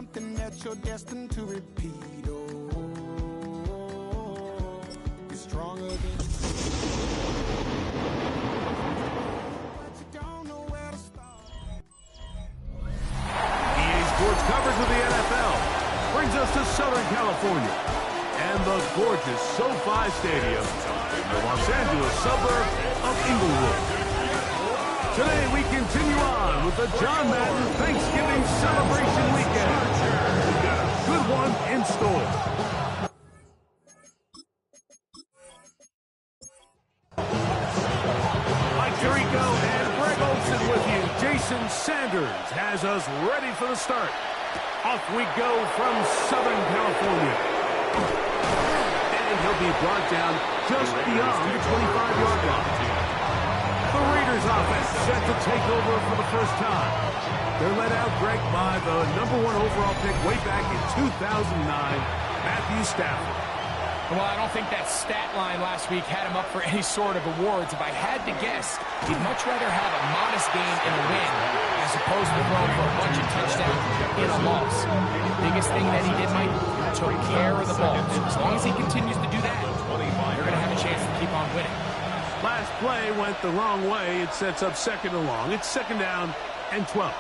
something that you're destined to repeat. Oh, you're stronger than but you don't know where to start. EA Sports coverage of the NFL brings us to Southern California and the gorgeous SoFi Stadium in the Los Angeles suburb of Inglewood. Today we continue on with the John Madden Thanksgiving celebration weekend. We've got a good one in store. Mike Tirico and Greg Olson with you. Jason Sanders has us ready for the start. Off we go from Southern California. And he'll be brought down just beyond the 25-yard line. The Raiders offense set to take over for the first time. They're led out, Greg, by the #1 overall pick way back in 2009, Matthew Stafford. Well, I don't think that stat line last week had him up for any sort of awards. If I had to guess, he'd much rather have a modest game in a win as opposed to throwing for a bunch of touchdowns in a loss. Biggest thing that he did, Mike, took care of the ball. As long as he continues to do that, you're going to have a chance to keep on winning. Last play went the wrong way. It sets up second and long. It's second down and 12.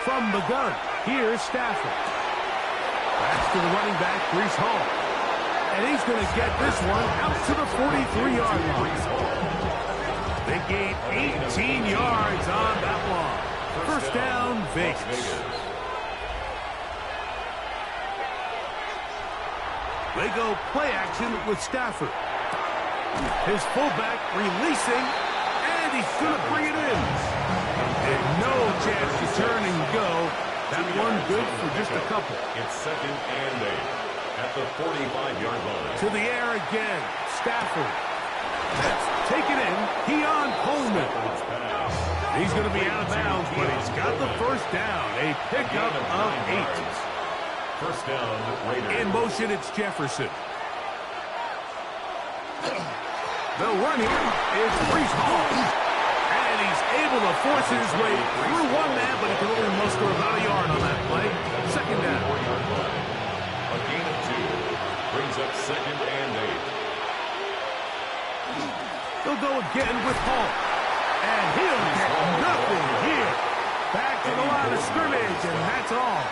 From the gun, here's Stafford. Pass to the running back, Breece Hall. And he's going to get this one out to the 43-yard line. They gain 18 yards on that one. First down, Vegas. They go play action with Stafford. His fullback releasing, and he's going to bring it in. And no chance to turn and go. That one good for just a couple. It's second and 8 at the 45-yard line. To the air again. Stafford. That's taken in. Keon Coleman. He's going to be out of bounds, but he's got the first down. A pickup of 8. First down, Raiders. In motion, it's Jefferson. The run here is Breece Hall. And he's able to force his way through one man, but he can only muster about a yard on that play. Second down. A gain of 2 brings up second and 8. They'll go again with Hall. And he'll get nothing here. Back to the line of scrimmage, and that's all.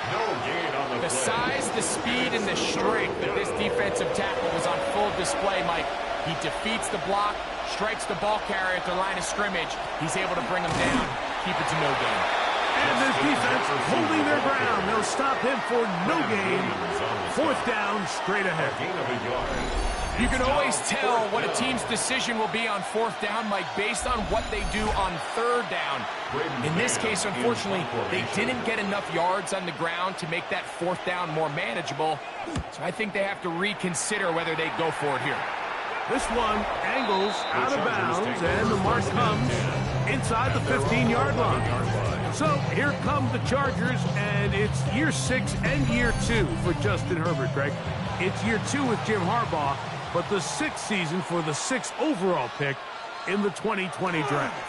No gain on the play. Size, the speed, and the strength of this defensive tackle was on full display, Mike. He defeats the block, strikes the ball carrier at the line of scrimmage. He's able to bring him down, keep it to no gain. And this defense holding their ground. They'll stop him for no gain. Fourth down, straight ahead. Gain of a yard. You can always tell what a team's decision will be on fourth down, Mike, based on what they do on third down. In this case, unfortunately, they didn't get enough yards on the ground to make that fourth down more manageable. So I think they have to reconsider whether they go for it here. This one angles out of bounds, and the mark comes inside the 15-yard line. So here come the Chargers, and it's year 6 and year 2 for Justin Herbert, Greg. It's year 2 with Jim Harbaugh, but the 6th season for the 6th overall pick in the 2020 draft.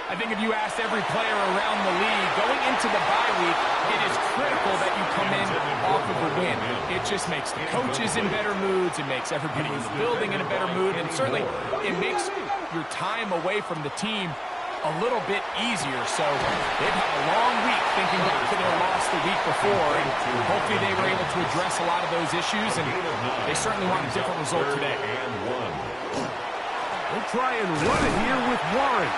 I think if you asked every player around the league, going into the bye week, it is critical that you come in off of a win. It just makes the coaches in better moods. It makes everybody in the building in a better mood. And certainly, it makes your time away from the team a little bit easier. So they've had a long week thinking back to their loss the week before. And hopefully they were able to address a lot of those issues. And they certainly want a different result today. They'll try and run it here with Warren.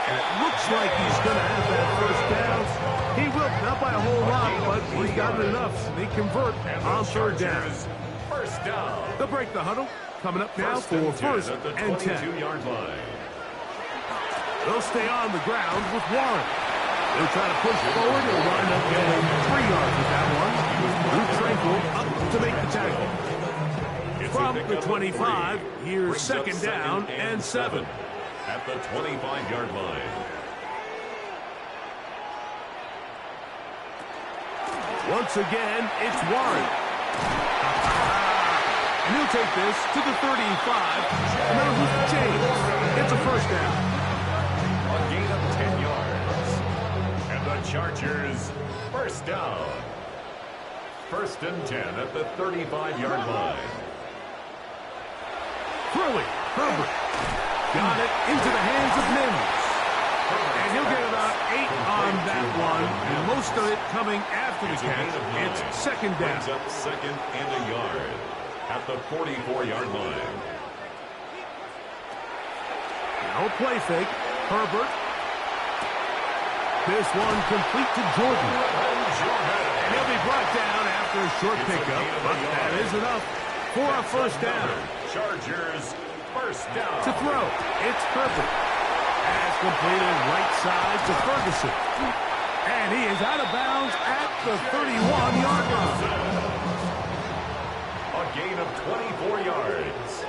It looks like he's going to have that first down. He will, not by a whole lot, but he's got it enough. They convert on third down. First down. They'll break the huddle. Coming up now for first and 10. They'll stay on the ground with Warren. They'll try to push forward. They'll wind up getting 3 yards with that one. Luke Tranquil up to make the tackle. From the 25, here's second down and 7. At the 25-yard line. Once again, it's Warren. And he'll take this to the 35. Now who's the change? It's a first down. A gain of 10 yards. And the Chargers First down. First and 10 at the 35-yard line. Throwing, Herbert. Got it into the hands of Mims. And he'll get about 8 on that one. And most of it coming after the catch. It's second down. Brings up second and a yard at the 44-yard line. No play fake. Herbert. This one complete to Jordan. And he'll be brought down after a short pickup. But that is enough for a first down. Chargers, first down. To throw, it's Herbert. Pass completed right side to Ferguson. And he is out of bounds at the 31-yard line. A gain of 24 yards.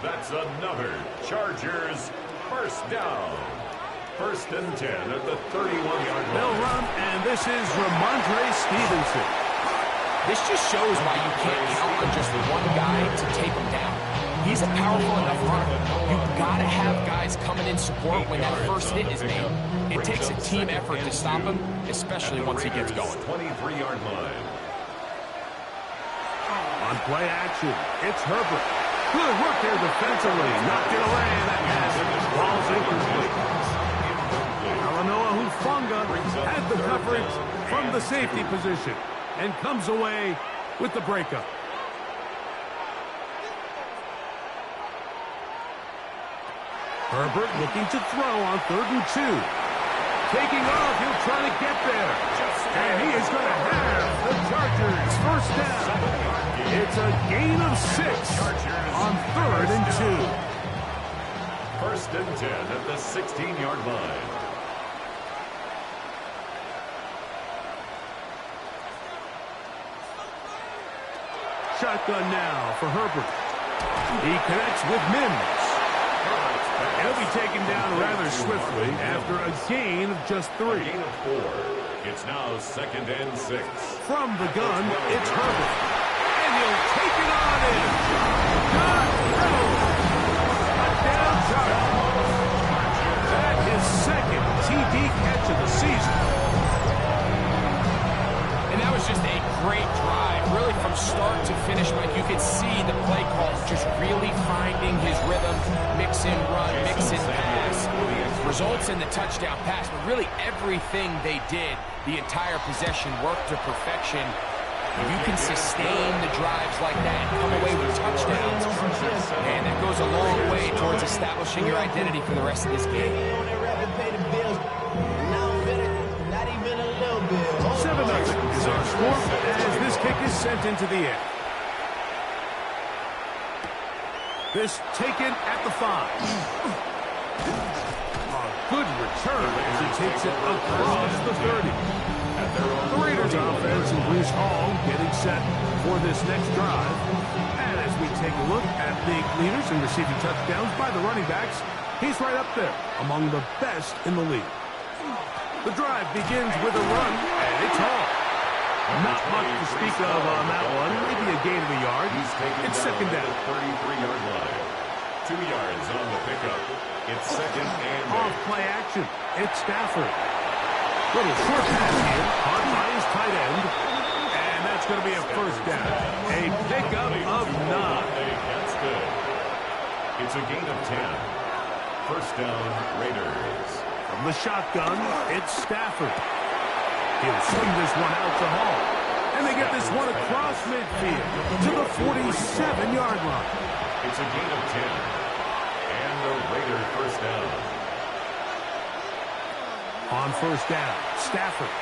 That's another Chargers first down. First and 10 at the 31-yard line. They'll run, and this is Ramondre Stevenson. This just shows why you can't count on just one guy to take him down. He's a powerful enough runner. You've got to have guys coming in support when that first hit is made. It takes a team effort to stop him, especially once he gets going. 23-yard line. On play action, it's Herbert. Good work there defensively. Knocked it away, and that pass falls incomplete. Alanoa Hufanga had the coverage from the safety position and comes away with the breakup. Herbert looking to throw on 3rd and 2. Taking off, he'll try to get there. And he is going to have the Chargers first down. It's a gain of 6 on 3rd and 2. First and 10 at the 16-yard line. Shotgun now for Herbert. He connects with Mims. He'll be taken down rather swiftly after a gain of just 3. A gain of 4. It's now second and 6. From the gun, it's Herbert. And he'll take it on in. Got through. Touchdown, Chargers. That is second TD catch of the season. And that was just a great drive. Really from start to finish, Mike, you could see the play call just really finding his rhythm, mix in run, mix in pass. Results in the touchdown pass, but really everything they did, the entire possession worked to perfection. If you can sustain the drives like that and come away with touchdowns, man, that goes a long way towards establishing your identity for the rest of this game. 7-0 is our score as this kick is sent into the air. This taken at the 5. A good return as he takes it across the 30. The Raiders offense and Bruce Hall getting set for this next drive. And as we take a look at league leaders in receiving touchdowns by the running backs, he's right up there among the best in the league. The drive begins with a run, and it's Hall. Not much to speak of on that one. Maybe a gain of a yard. It's second down. 33-yard line. 2 yards on the pickup. It's second and 8. Off play action. It's Stafford. Little short pass here. Caught by his tight end. And that's going to be a first down. A pickup of 9. That's good. It's a gain of 10. First down, Raiders. From the shotgun, it's Stafford. He'll swing this one out to Hall. And they get this one across midfield to the 47-yard line. It's a gain of 10. And the Raider first down. On first down, Stafford.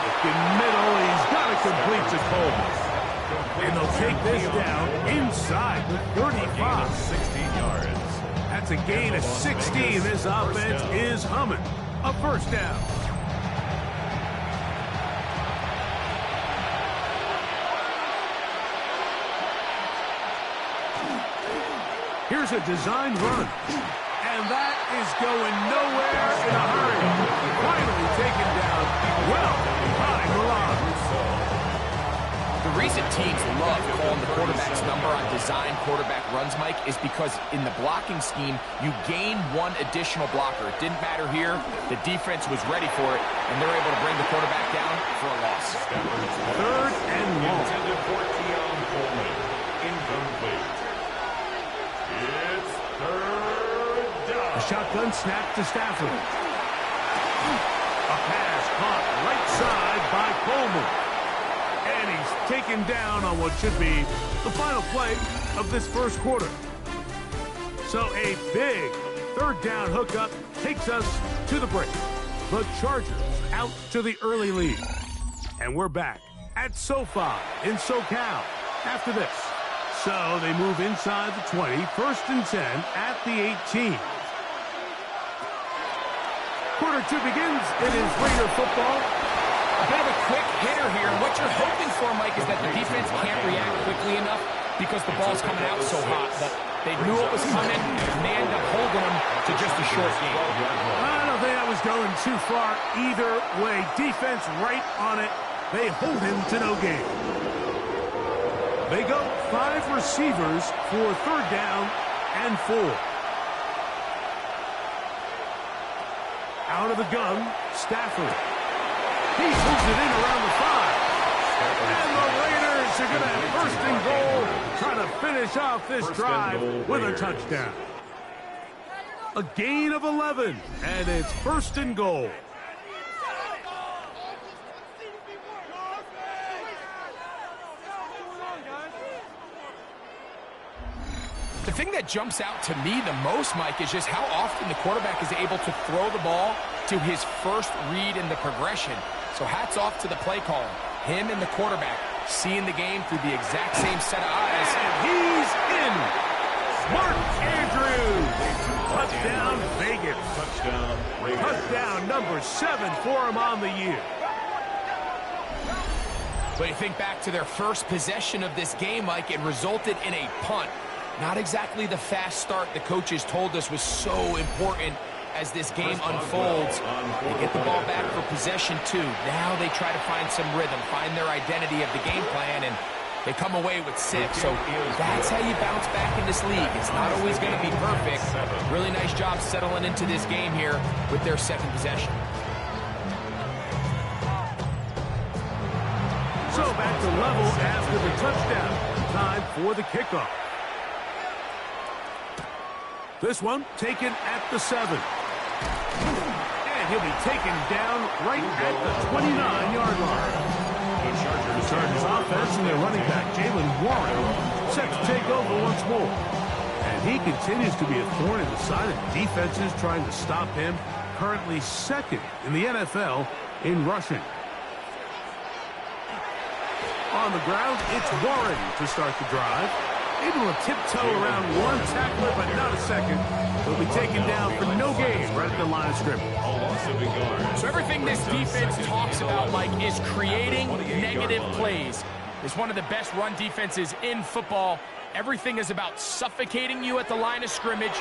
Looking middle, he's got to complete to Coleman. And they'll take this down inside the 35. 16 yards. That's a gain of 16. This offense is humming. A first down. Here's a designed run. And that is going nowhere in a hurry. Finally taken down well behind the line. The reason teams love calling the quarterback's number on design quarterback runs, Mike, is because in the blocking scheme, you gain one additional blocker. It didn't matter here. The defense was ready for it, and they're able to bring the quarterback down for a loss. Third and long. Intended for Keon Coleman. Incomplete. It's third down. A shotgun snap to Stafford. A pass caught right side by Coleman. And he's taken down on what should be the final play of this first quarter. So a big third down hookup takes us to the break. The Chargers out to the early lead. And we're back at SoFi in SoCal after this. So they move inside the 20, first and 10 at the 18. Quarter two begins. It is Raider football. A bit of a quick hitter here. What you're hoping for, Mike, is that the defense can't react quickly enough because the ball's coming out so hot. But they knew it was coming, and they end up holding them to just a short game. I don't think I was going too far either way. Defense right on it. They hold him to no gain. They go 5 receivers for third down and 4. Out of the gun, Stafford. He pulls it in around the 5. And the Raiders are going to have first and goal, trying to finish off this drive with a touchdown. A gain of 11, and it's first and goal. The thing that jumps out to me the most, Mike, is just how often the quarterback is able to throw the ball to his first read in the progression. So hats off to the play caller. Him and the quarterback seeing the game through the exact same set of eyes. And he's in. Mark Andrews. Touchdown Vegas. Touchdown number 7 for him on the year. But you think back to their first possession of this game, Mike, it resulted in a punt. Not exactly the fast start the coaches told us was so important as this game unfolds. They get the ball back for possession 2. Now they try to find some rhythm, find their identity of the game plan, and they come away with 6. So that's how you bounce back in this league. It's not always going to be perfect. Really nice job settling into this game here with their second possession. So back to level after the touchdown. Time for the kickoff. This one taken at the 7. And he'll be taken down right at the 29-yard line. The Chargers offense and their running back, Jalen Warren, set to take over once more. And he continues to be a thorn in the side of defenses trying to stop him. Currently second in the NFL in rushing. On the ground, it's Warren to start the drive. Able to tiptoe around one tackler, but not a second. He'll be taken down for no gain right at the line of scrimmage. So everything this defense talks about, Mike, is creating negative plays. It's one of the best run defenses in football. Everything is about suffocating you at the line of scrimmage,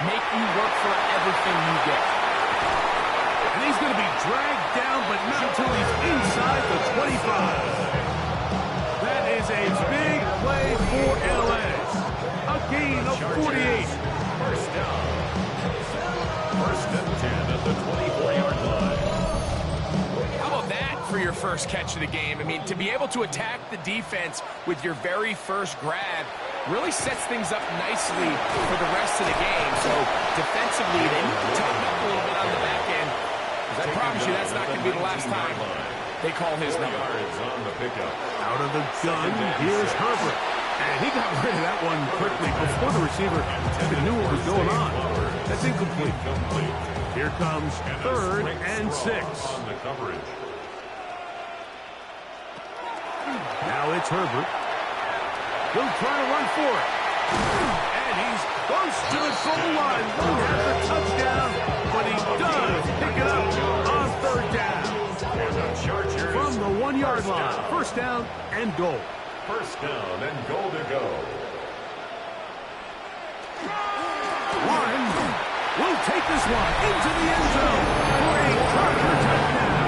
make you work for everything you get. And he's going to be dragged down, but not until he's inside the 25. That is a big play for LA. A gain of 48. First down. First and 10 at the 24-yard line. How about that for your first catch of the game? I mean, to be able to attack the defense with your very first grab really sets things up nicely for the rest of the game. So defensively, they need to tighten up a little bit on the back end. I promise you that's not going to be the last time they call his number. Out of the gun, here's Herbert. And he got rid of that one quickly before the receiver even knew what was going on. That's incomplete. Here comes third and 6. Now it's Herbert. He'll try to run for it. And he's close to the goal line. Won't have the touchdown, but he does pick it up on third down. From the 1-yard line. First down and goal. First down and goal to go. Warren will take this one into the end zone for a Charger touchdown.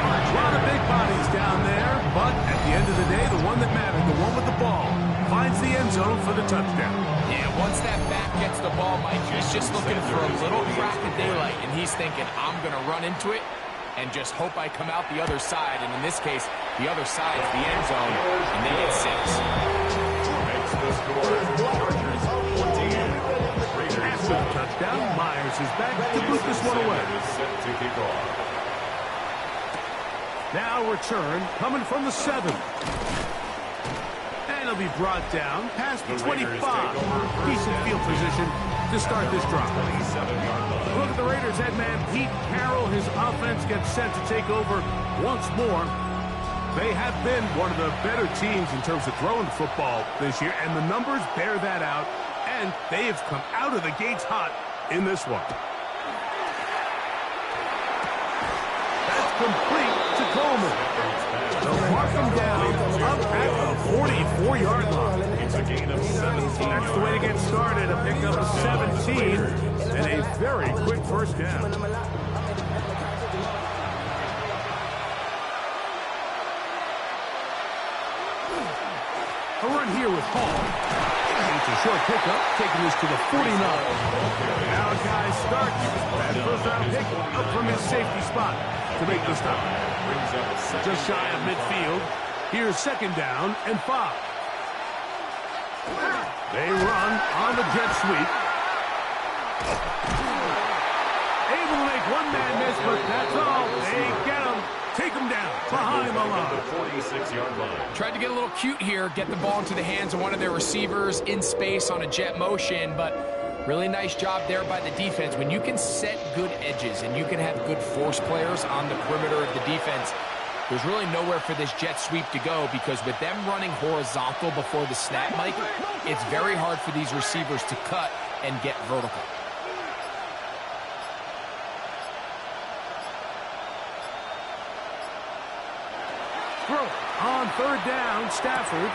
A lot of big bodies down there. But at the end of the day, the one that mattered, the one with the ball, finds the end zone for the touchdown. Yeah, once that back gets the ball, Mike, he's just looking for a little crack of daylight, and he's thinking, I'm going to run into it and just hope I come out the other side. And in this case, the other side is the end zone, and they get 6. Makes the score. Chargers 14. After the touchdown, Myers is back to boot this one away. Set to kick off. Now return coming from the 7. And he'll be brought down past the 25. Decent field position to start this drive. Look at the Raiders head man, Pete Carroll. His offense gets set to take over once more. They have been one of the better teams in terms of throwing the football this year, and the numbers bear that out, and they have come out of the gates hot in this one. That's complete to Coleman. They'll mark him down up at the 44-yard line. It's a gain of 17. That's the way to get started, a pickup of 17 and a very quick first down. A run here with Hall. It's a short pickup, taking this to the 49. Now guys start. That first-round pick up from his safety spot to make the stop. Just shy of midfield. Here's second down and 5. They run on the jet sweep. Able to make one man miss, but that's all. They get him. Take him down behind the line. 46-yard line. Tried to get a little cute here, get the ball into the hands of one of their receivers in space on a jet motion, but really nice job there by the defense. When you can set good edges and you can have good force players on the perimeter of the defense, there's really nowhere for this jet sweep to go, because with them running horizontal before the snap, Mike, it's very hard for these receivers to cut and get vertical. Throw on third down, Stafford.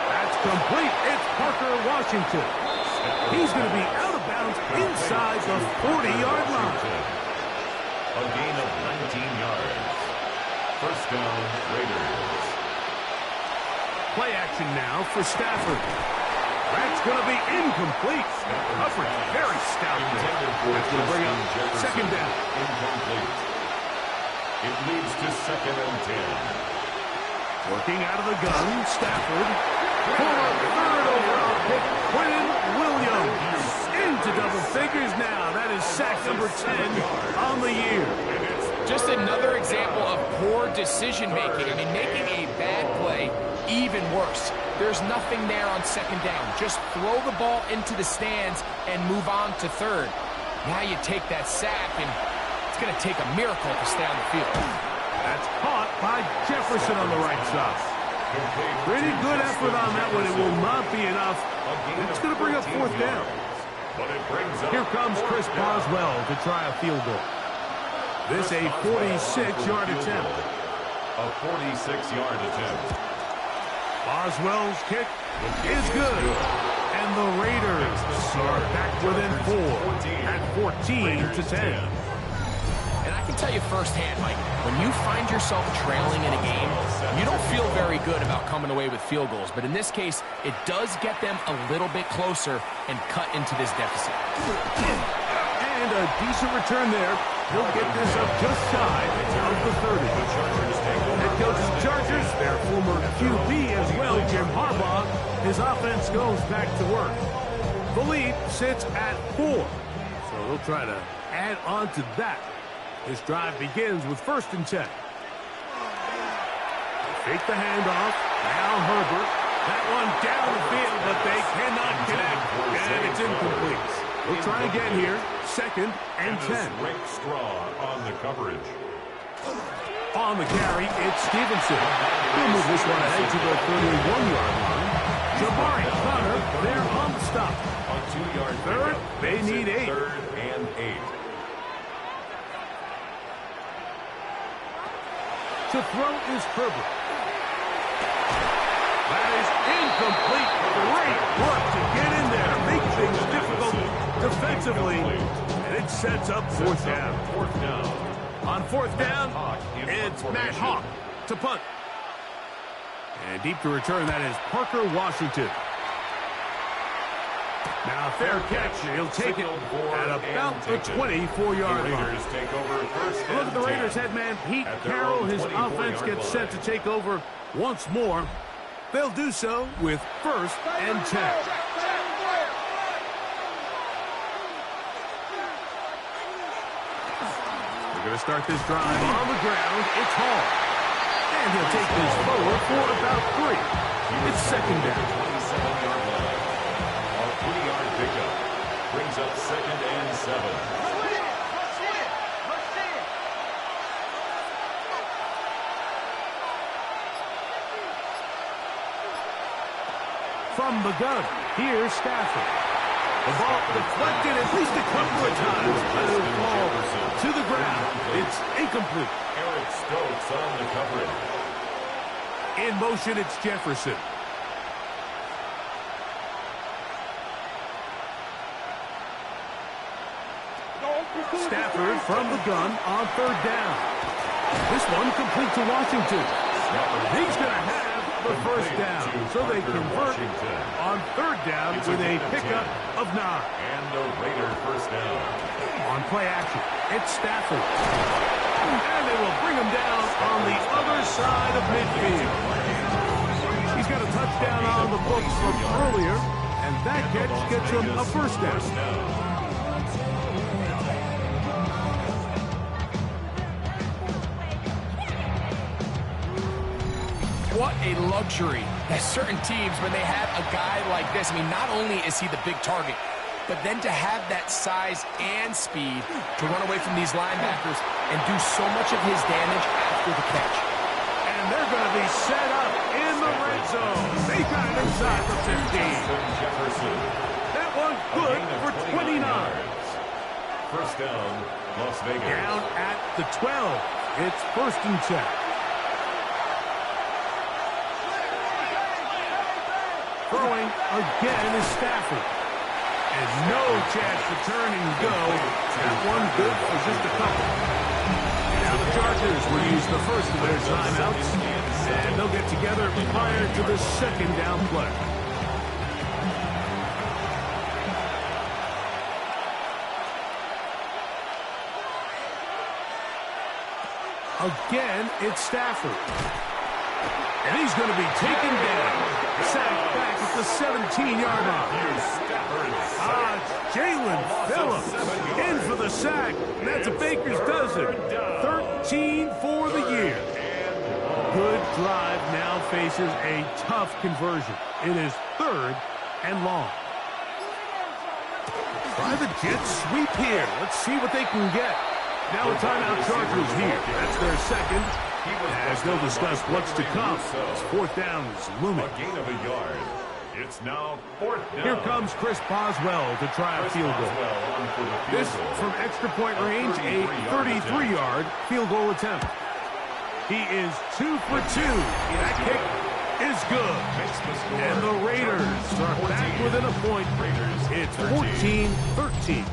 That's complete. It's Parker Washington. He's going to be out of bounds inside the 40-yard line. A gain of 19 yards. First down, Raiders. Play action now for Stafford. That's going to be incomplete. Coverage very stout there. That's going to bring up second down. Incomplete. It leads to second and 10. Working out of the gun, Stafford. For a third overall pick, Quinn Williams. Into double figures now. That is sack number 10 on the year. Just another example of poor decision-making. I mean, making a bad play even worse. There's nothing there on second down. Just throw the ball into the stands and move on to third. Now you take that sack, and it's going to take a miracle to stay on the field. That's caught by Jefferson on the right side. Pretty good effort on that one. It will not be enough. It's going to bring up fourth down. Here comes Chris Boswell to try a field goal. This a 46-yard attempt. A 46-yard attempt. Boswell's kick is good. And the Raiders are back within 4 at 14-10. And I can tell you firsthand, Mike, when you find yourself trailing in a game, you don't feel very good about coming away with field goals. But in this case, it does get them a little bit closer and cut into this deficit. And a decent return there. He'll get this up just shy of the 30. Head coach of the Chargers, their former QB as well, Jim Harbaugh. His offense goes back to work. The lead sits at 4. So he'll try to add on to that. This drive begins with 1st and 10. Fake the handoff. Now Herbert. That one down the field, but they cannot connect. And it's incomplete. We'll try again here. 2nd and 10. Rick Straw on the coverage. On the carry, it's Stevenson. He'll move this one ahead to the 31-yard line. Jabari Connor there on the stop. A 2-yard Third, they need 8. 3rd and 8. To throw is Herbert. That is incomplete. Great work to get in there. Make things difficult defensively. And it sets up 4th down. 4th down. On 4th down, it's Matt Hawk to punt. And deep to return, that is Parker Washington. Now, fair catch. He'll take it at about the 24-yard line. Look at the Raiders head man, Pete Carroll. His offense gets set to take over once more. They'll do so with 1st and 10. We're going to start this drive on the ground. It's Hall. And he'll take this forward for about 3. It's 2nd down. 27-yard line. A 3-yard pickup brings up 2nd and 7. From the gun, here's Stafford. The ball deflected at least a couple of times, but it'll fall to the ground. It's incomplete. Eric Stokes on the coverage. In motion, it's Jefferson. Stafford from the gun on 3rd down. This one complete to Washington. He's going to have the 1st down, so they convert on 3rd down with a pickup of 9. And a Raider 1st down. On play action, it's Stafford. And they will bring him down on the other side of midfield. He's got a touchdown on the books from earlier, and that catch gets him a 1st down. What a luxury that certain teams, when they have a guy like this, I mean, not only is he the big target, but then to have that size and speed to run away from these linebackers and do so much of his damage after the catch. And they're going to be set up in the red zone. They got it inside the 15. Jefferson. That one good for 29. 1st down, Las Vegas. Down at the 12. It's 1st and 10. Throwing again is Stafford. And no chance to turn and go. That one good for just a couple. Now the Chargers will use the first of their timeouts. And they'll get together prior to the 2nd down play. Again, it's Stafford. And he's going to be taken down. Sacked back at the 17-yard line. Jalen Phillips in for the sack. And that's a baker's dozen. 13 for the year. Good drive now faces a tough conversion. It is 3rd and long. Try the jet sweep here. Let's see what they can get. Now a timeout Chargers here. That's their 2nd. As they'll discuss what's to come. 4th down is looming. A gain of a yard. It's now 4th down. Here comes Chris Boswell to try a field goal. This from extra point range, a 33-yard field goal attempt. He is 2 for 2. That kick is good. And the Raiders are back within a point. It's 14-13.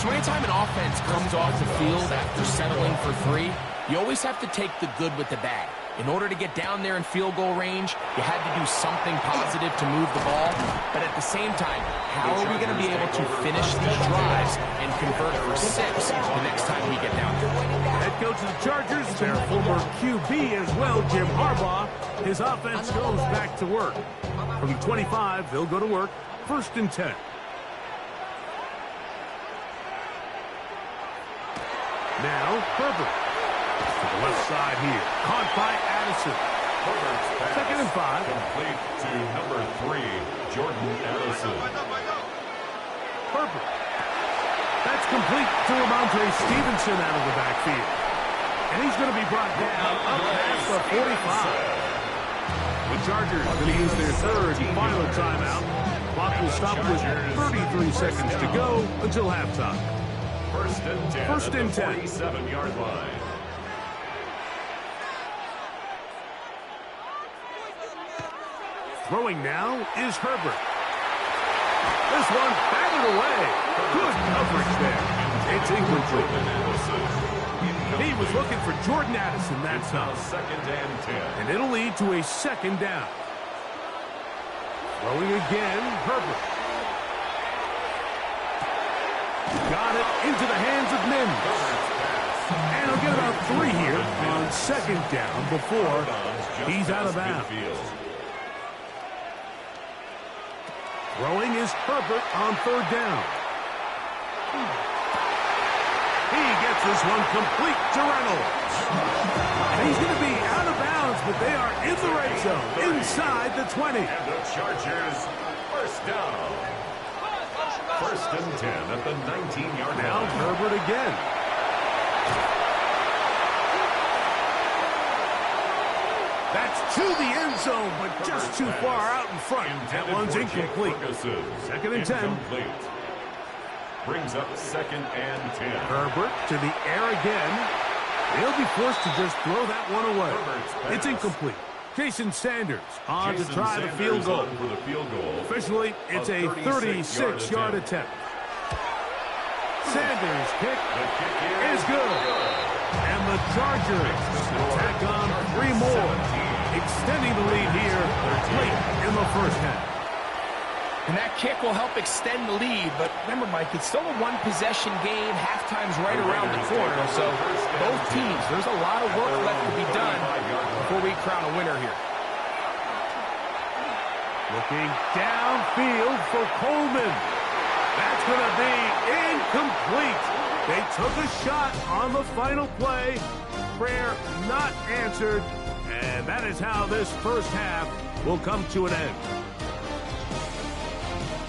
So anytime an offense comes off the field after settling for 3, you always have to take the good with the bad. In order to get down there in field goal range, you had to do something positive to move the ball. But at the same time, how are we going to be able to finish these drives and convert for 6 the next time we get down there? Head coach of the Chargers, their former QB as well, Jim Harbaugh. His offense goes back to work. From the 25, they'll go to work. 1st and 10. Now, Herbert. To the left side here. Caught by Addison. 2nd and 5. Complete to number 3, Jordan Addison. Herbert. That's complete to Ramondre Stevenson out of the backfield. And he's going to be brought down up past the 45. The Chargers are going to use their 3rd and final timeout. Clock will stop with 33 seconds to go until halftime. 1st and 10. 1st and 10. 47-yard line. Throwing now is Herbert. This one batted away. Good coverage there. It's incomplete. He was looking for Jordan Addison that time. Second and 10. And it'll lead to a second down. Throwing again, Herbert. Got it into the hands of Mims. And he'll get about 3 here on second down before he's out of bounds. Throwing is Herbert on third down. He gets this one complete to Reynolds. And he's going to be out of bounds, but they are in the red zone, inside the 20. And the Chargers, first down. First and 10 at the 19-yard line. Now Herbert again. That's to the end zone, but just too far out in front. That one's incomplete. Second and 10. Brings up second and 10. Herbert to the air again. He'll be forced to just throw that one away. It's incomplete. Jason Sanders on to try the field goal. For the field goal. Officially, it's a 36-yard attempt. Sanders' kick is good. And the Chargers tack on 3 more, extending the lead here late in the first half. And that kick will help extend the lead, but remember, Mike, it's still a one-possession game. Halftime's right around the corner, so both teams, there's a lot of work left to be done before we crown a winner here. Looking downfield for Coleman. That's going to be incomplete. They took a shot on the final play. Prayer not answered, and that is how this first half will come to an end.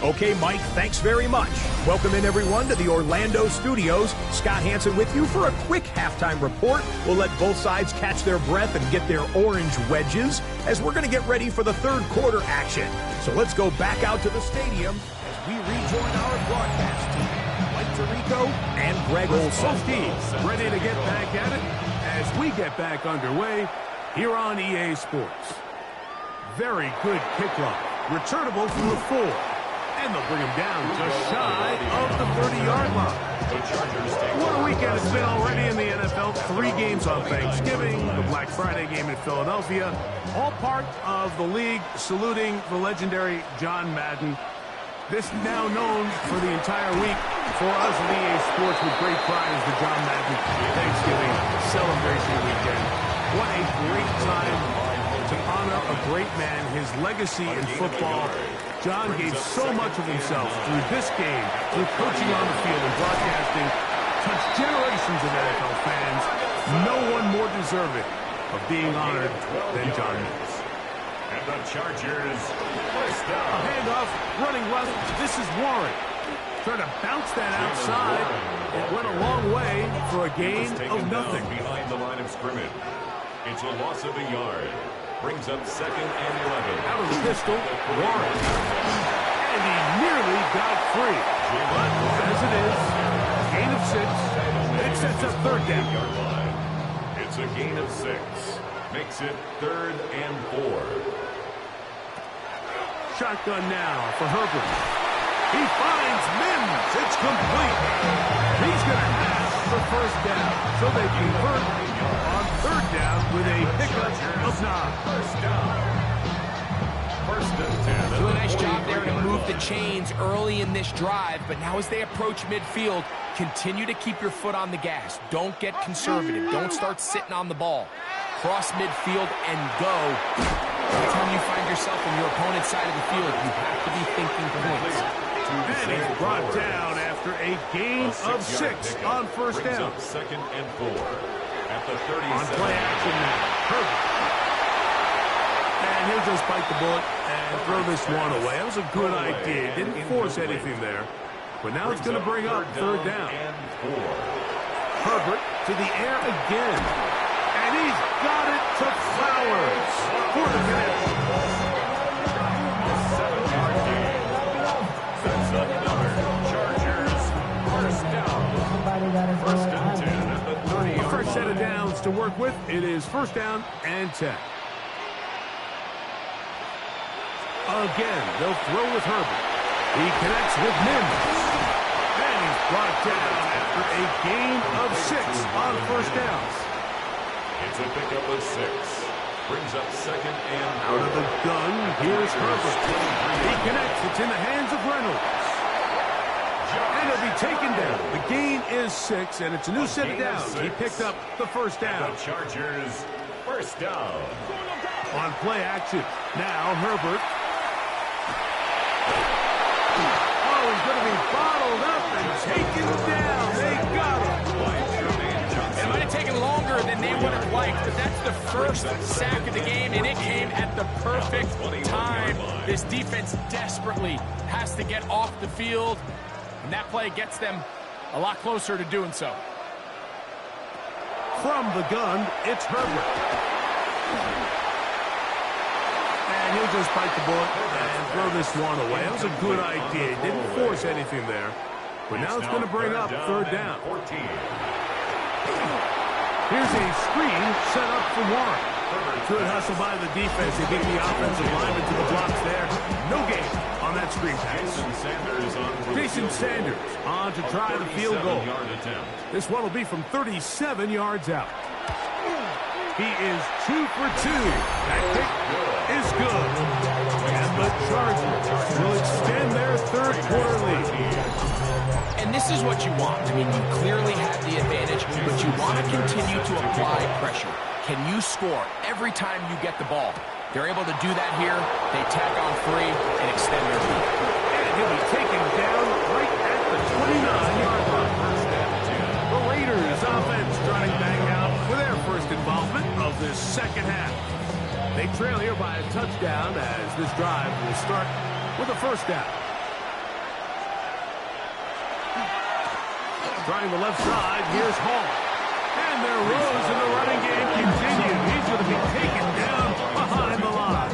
Okay, Mike, thanks very much. Welcome in, everyone, to the Orlando studios. Scott Hansen with you for a quick halftime report. We'll let both sides catch their breath and get their orange wedges as we're going to get ready for the third quarter action. So let's go back out to the stadium as we rejoin our broadcast team. Mike Tirico and Greg Olson. Both teams ready to get back at it as we get back underway here on EA Sports. Very good kickoff. Returnable from the 4. And they'll bring him down just shy of the 30-yard line. What a weekend it's been already in the NFL. 3 games on Thanksgiving, the Black Friday game in Philadelphia. All part of the league saluting the legendary John Madden. This now known for the entire week for us at EA Sports with great pride is the John Madden Thanksgiving celebration weekend. What a great time to honor a great man, his legacy in football. John gave so much of himself through this game, through coaching on the field and broadcasting, touched generations of NFL fans. No one more deserving of being honored than John Madden. And the Chargers, first down. A handoff, running left. This is Warren. Trying to bounce that outside. It went a long way for a gain of nothing. Behind the line of scrimmage. It's a loss of a yard. Brings up second and 11. Out of the pistol, Warren. And he nearly got free. But as it is, gain of 6. It sets up third down. It's a gain of 6. Makes it third and 4. Shotgun now for Herbert. He finds Mims. It's complete. He's going to have the first down. So they convert on third down with a pickup of 9. First down. First and 10. Do a nice job there to move the chains early in this drive, but now as they approach midfield, continue to keep your foot on the gas. Don't get conservative. Don't start sitting on the ball. Cross midfield and go. Anytime you find yourself on your opponent's side of the field, you have to be thinking points. And he's brought down after a gain of 6 on first down. Second and 4 at the 37. On play action now. Herbert. And he'll just bite the bullet and throw this one away. That was a good idea. Didn't force anything there. But now it's going to bring up third down. Herbert to the air again. And he's got it to Flowers for the finish. That's another Chargers first down. First and 10 at the 30. A fresh set of downs to work with. It is first down and 10. Again, they'll throw with Herbert. He connects with Mims. And he's brought down after a gain of 6 on first down. It's a pickup of 6. Brings up second and Out of the gun, here's Herbert. He connects. It's in the hands of Reynolds. And he'll be taken down. The gain is 6, and it's a new set of downs. He picked up the first down. The Chargers, first down. On play action. Now Herbert. Oh, he's going to be bottled up and taken down. They got him. It might have taken longer than they would have liked, but that's the first sack of the game, and it came at the perfect time. This defense desperately has to get off the field, and that play gets them a lot closer to doing so. From the gun, it's Herbert. And he'll just bite the bullet and throw this one away. That was a good idea. He didn't force anything there. But now it's going to bring up third down. 14. Here's a screen set up for Warren. Good hustle by the defense. They beat the offensive lineman to the blocks there. No gain on that screen pass. Jason Sanders on to try the field goal. This one will be from 37 yards out. He is 2 for 2. That kick is good. And the Chargers will extend their third quarter lead. And this is what you want. I mean, you clearly have the advantage, but you want to continue to apply pressure. Can you score every time you get the ball? They're able to do that here. They tack on 3 and extend their lead. And he'll be taken down right at the 29-yard line. The Raiders offense trying to bang out for their first involvement of this second half. They trail here by a touchdown as this drive will start with a first down. Trying the left side, here's Hall. And their rows in the running game continue. He's going to be taken down behind the line.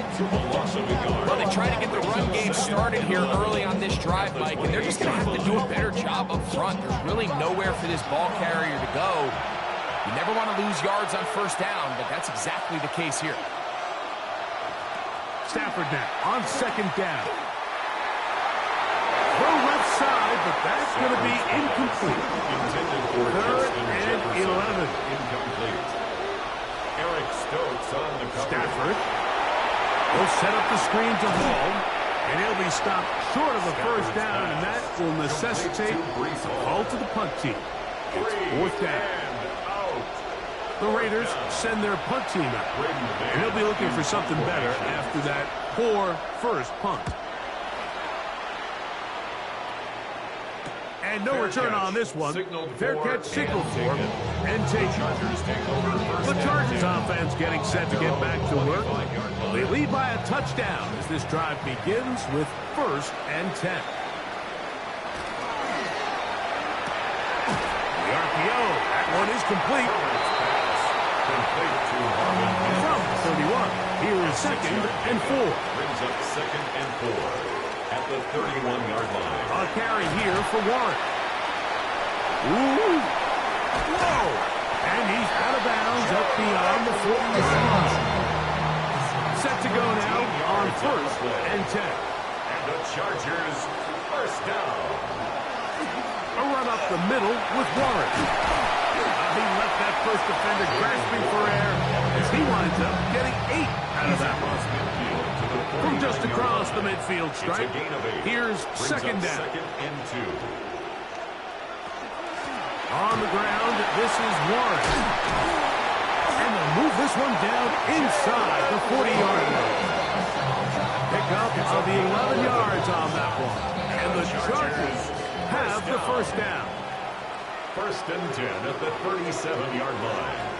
Well, they try to get the run game started here early on this drive, Mike, and they're just going to have to do a better job up front. There's really nowhere for this ball carrier to go. You never want to lose yards on first down, but that's exactly the case here. Stafford now on second down. Throw left side, but that's going to be incomplete. Third and 11. Incomplete. Eric Stokes on the cover. Stafford will set up the screen to Hall, and he'll be stopped short of the first down, and that will necessitate a call to the punt team. It's fourth down. The Raiders send their punt team out, and they'll be looking for something better after that poor first punt. And no return on this one. Fair catch signaled for and taken. The Chargers offense getting set to get back to work. They lead by a touchdown as this drive begins with first and 10. The RPO, that one is complete. From 31, here is second and 4. Brings up second and 4 at the 31-yard line. A carry here for Warren. Ooh. Whoa. And he's out of bounds up beyond the 40-yard line. Set to go now on first and 10. And the Chargers first down. A run up the middle with Warren. He left that first defender grasping for air as he winds up getting 8 out of that one. From just across the midfield stripe, here's second down. Second and 2. On the ground, this is Warren. And they'll move this one down inside the 40-yard line. Pick up of the 11 yards on that one. And the Chargers have the first down. First and 10 at the 37-yard line.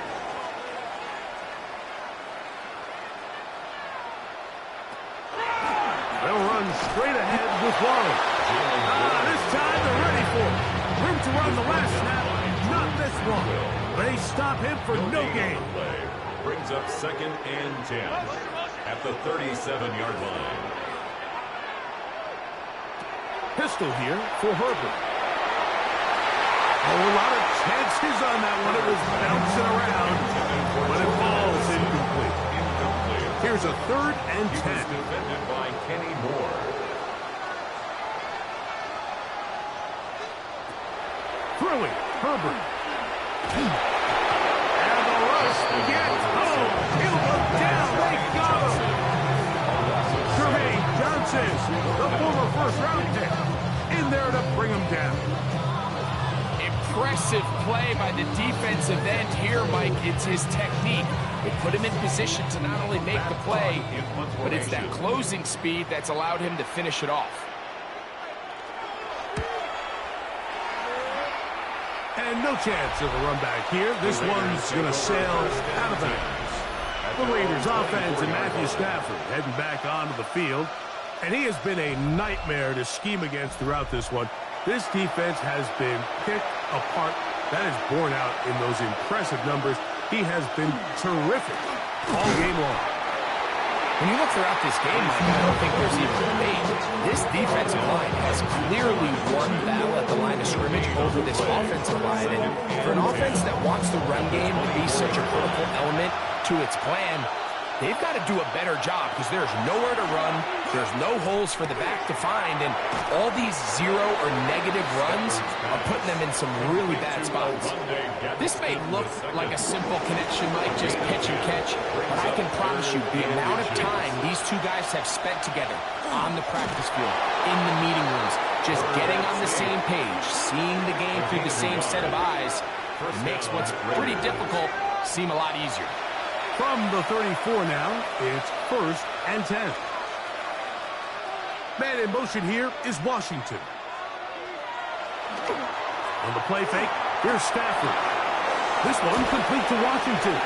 They'll run straight ahead with Warren. This time they're ready for it. Room to run the last snap, not this one. They stop him for no gain. Brings up second and 10 at the 37-yard line. Pistol here for Herbert. A lot of chances on that one. It was bouncing around, but it falls incomplete. Here's a third and 10. Defended by Kenny Moore. Throwing Herbert. And the rush gets home. He'll go down. They got him. Jermaine Johnson, the former first-round pick, in there to bring him down. Impressive play by the defensive end here, Mike. It's his technique. It put him in position to not only make the play, but it's that closing speed that's allowed him to finish it off. And no chance of a run back here. This one's going to sail out of bounds. The Raiders offense and Matthew Stafford heading back onto the field. And he has been a nightmare to scheme against throughout this one. This defense has been picked apart. That is borne out in those impressive numbers. He has been terrific all game long. When you look throughout this game, Mike, I don't think there's even debate. This defensive line has clearly won the battle at the line of scrimmage over this offensive line. And for an offense that wants the run game to be such a critical element to its plan, they've got to do a better job because there's nowhere to run, there's no holes for the back to find, and all these zero or negative runs are putting them in some really bad spots. This may look like a simple connection, Mike, just pitch and catch, but I can promise you the amount of time these two guys have spent together on the practice field, in the meeting rooms, just getting on the same page, seeing the game through the same set of eyes, makes what's pretty difficult seem a lot easier. From the 34 now, it's 1st and 10. Man in motion here is Washington. On the play fake, here's Stafford. This one complete to Washington.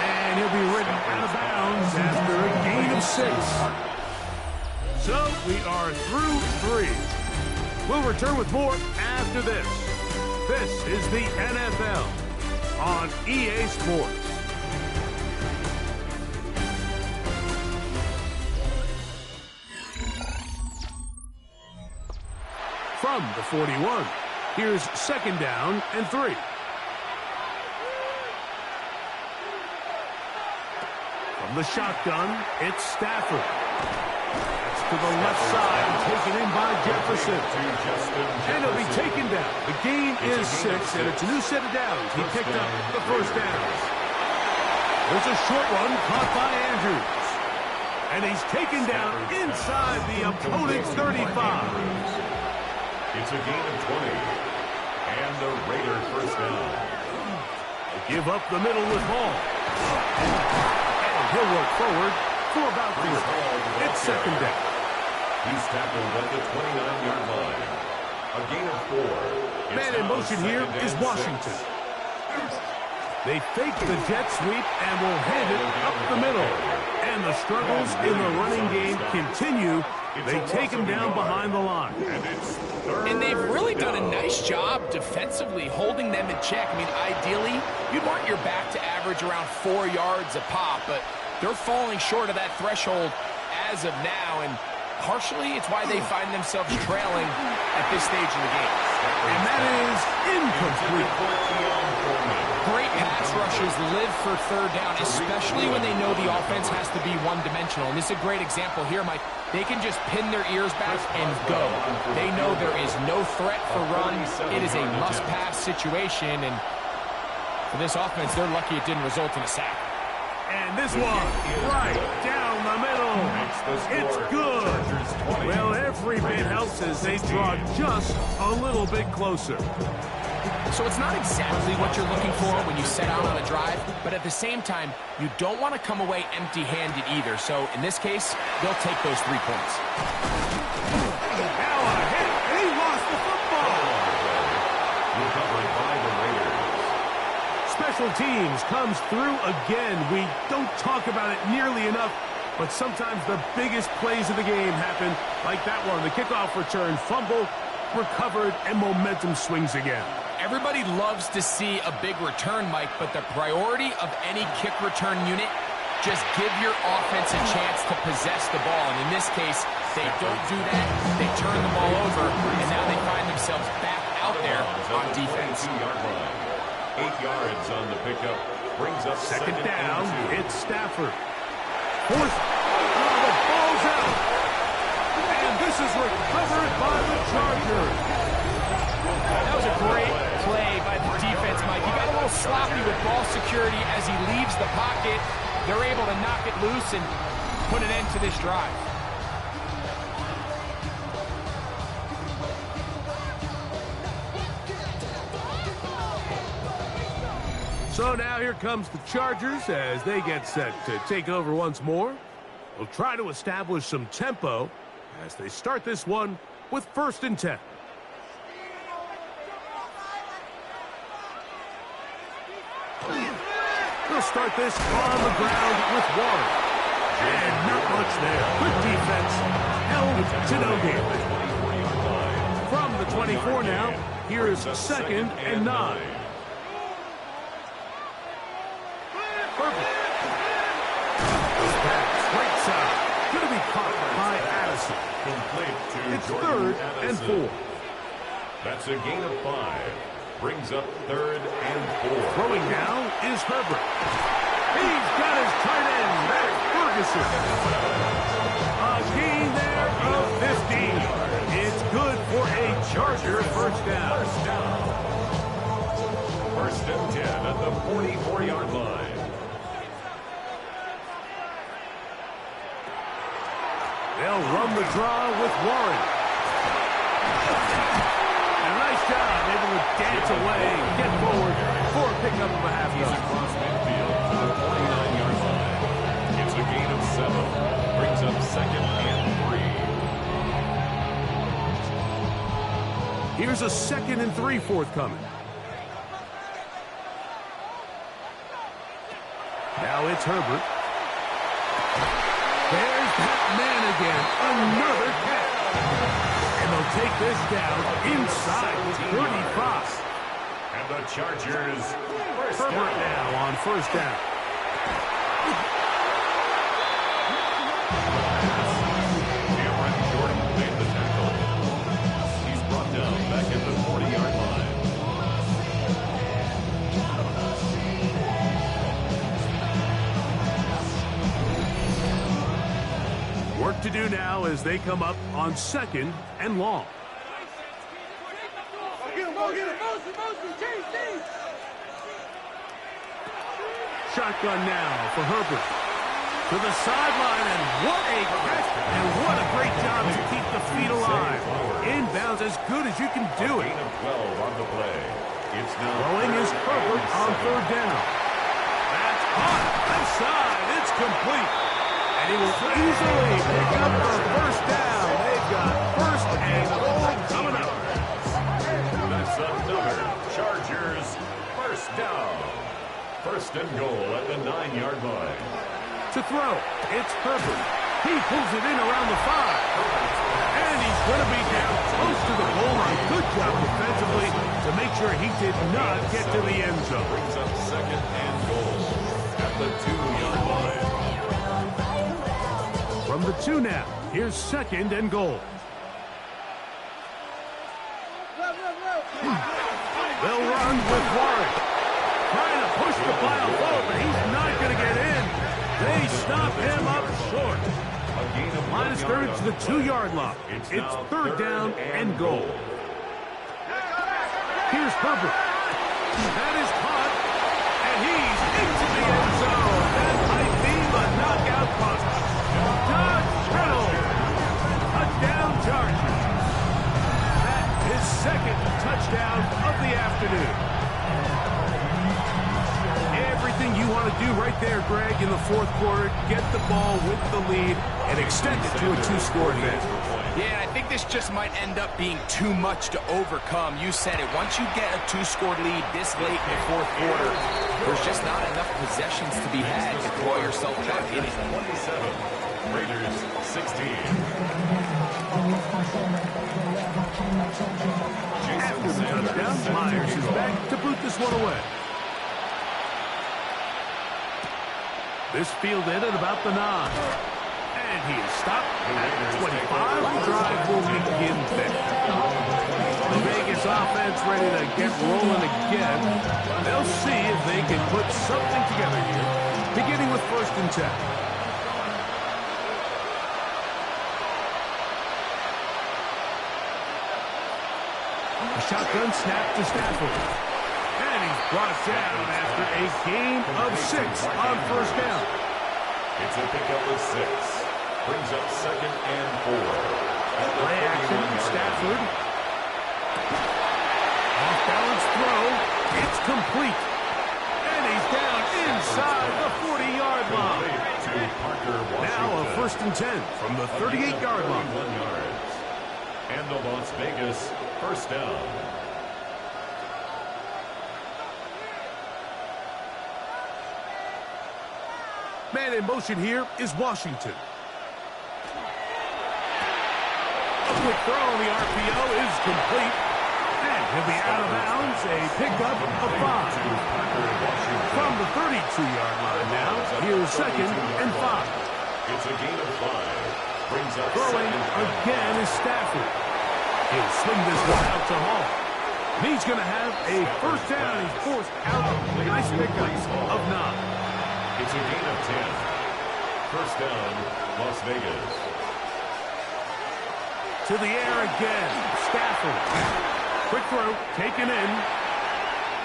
And he'll be ridden out of bounds after a gain of 6. So we are through 3. We'll return with more after this. This is the NFL on EA Sports. From the 41, here's 2nd down and 3. From the shotgun, it's Stafford. That's to the left side, taken in by Jefferson. And he'll be taken down. The gain is 6, and it's a new set of downs. He picked up the 1st down. There's a short one caught by Andrews. And he's taken down inside the opponent's 35. It's a gain of 20. And the Raider 1st down. They give up the middle with Hall. And he'll work forward for about 3. It's 2nd down. He's tackled at the 29-yard line. A gain of 4. Man in motion here is Washington. They fake the jet sweep and will hand it up the middle. And the struggles in the running game continue. They take him down behind the line. And they've really done a nice job defensively holding them in check. I mean, ideally, you'd want your back to average around 4 yards a pop, but they're falling short of that threshold as of now, and partially it's why they find themselves trailing at this stage of the game. And that is incomplete. Great pass rushers live for 3rd down, especially when they know the offense has to be one-dimensional. And this is a great example here, Mike. They can just pin their ears back and go. They know there is no threat for runs. It is a must-pass situation, and for this offense, they're lucky it didn't result in a sack. And this one, right down the middle. It's good. Well, every bit helps as they draw just a little bit closer. So it's not exactly what you're looking for when you set out on a drive, but at the same time, you don't want to come away empty-handed either. So in this case, they'll take those 3 points. Now a hit, and he lost the football. Recovered by the Raiders. Special teams comes through again. We don't talk about it nearly enough, but sometimes the biggest plays of the game happen like that one. The kickoff return, fumble, recovered, and momentum swings again. Everybody loves to see a big return, Mike, but the priority of any kick return unit, just give your offense a chance to possess the ball. And in this case, they don't do that. They turn the ball over, and now they find themselves back out there on defense. 8 yards on the pickup. Brings up 2nd down. It's Stafford. 4th. The ball's out. And this is recovered by the Chargers. That was a great play by the sloppy with ball security as he leaves the pocket. They're able to knock it loose and put an end to this drive. So now here comes the Chargers as they get set to take over once more. They'll try to establish some tempo as they start this one with 1st and 10. They'll start this on the ground with Warren. And not much there. Good defense. Held to no gain. From the 24 now, here is 2nd and 9. Perfect. This pass, right side. Going to be caught by Addison. It's 3rd and 4. That's a gain of 5. Brings up 3rd and 4. Throwing now is Herbert. He's got his tight end, Matt Ferguson. A gain there of 15. It's good for a Charger 1st down. 1st and 10 at the 44-yard line. They'll run the draw with Warren. And nice job, able to dance away, get forward for a pickup of a half yard. Across midfield to the 49-yard line. It's a gain of 7. Brings up 2nd and 3. Here's a 2nd and 3 forthcoming. Now it's Herbert. There's that man again. Another catch. And they'll take this down inside the 35. And the Chargers first Herbert down. now on 1st down. Cameron Jordan made the tackle. He's brought down back at the 40-yard line. Work to do now as they come up on 2nd and long. Shotgun now for Herbert. To the sideline, and what a catch, and what a great job to keep the feet alive. Inbounds as good as you can do it. Gain of 12 on the play. It's now Throwing is Herbert on 3rd down. That's caught. Outside. It's complete. And he will easily pick up the 1st down. They've got 1st and goal coming up. That's another Chargers 1st down. 1st and goal at the 9-yard line. To throw, it's Herbert. He pulls it in around the 5. And he's going to be down close to the goal line. Good job defensively to make sure he did not get to the end zone. Brings up 2nd and goal at the 2-yard line. From the 2 now, here's 2nd and goal. They'll run with Warren. Trying to push the pile forward, but he's not going to get in. They stop him up short. Line of scrimmage to the 2-yard line. It's 3rd down and goal. Here's Herbert. That is caught, and he's into the end zone. That might be the knockout punch. Doug Kittle. Touchdown Chargers. That is 2nd touchdown of the afternoon. Everything you want to do right there, Greg, in the 4th quarter, get the ball with the lead and extend it to a 2-score advantage. Yeah, I think this just might end up being too much to overcome. You said it. Once you get a 2-score lead this late in the 4th quarter, there's just not enough possessions to be had to claw yourself back in it. 27, Raiders 16. After the touchdown, Myers is back to boot this one away. This fielded at about the 9. And he is stopped at the 25. The drive will begin there. The Vegas offense ready to get rolling again. They'll see if they can put something together here, beginning with 1st and 10. A shotgun snap to Stafford. And he's brought down after a gain of 6 on first down. It's a pickup of 6. Brings up 2nd and 4. Play action, Stafford. Off-balance throw. It's complete. And he's down inside the 40-yard line. Now a 1st and 10 from the 38-yard line. And the Las Vegas first down. Man in motion here is Washington. A quick throw on the RPO is complete. And he'll be out of bounds. A pickup of 5. From the 32-yard line now, here's 2nd and 5. It's a gain of 5. Brings up Throwing again is Stafford. He'll swing this one out to Hall. And he's going to have a first down. He's forced out. Nice pickup of 9. It's a gain of 10. First down, Las Vegas. To the air again. Stafford. Quick throw. Taken in.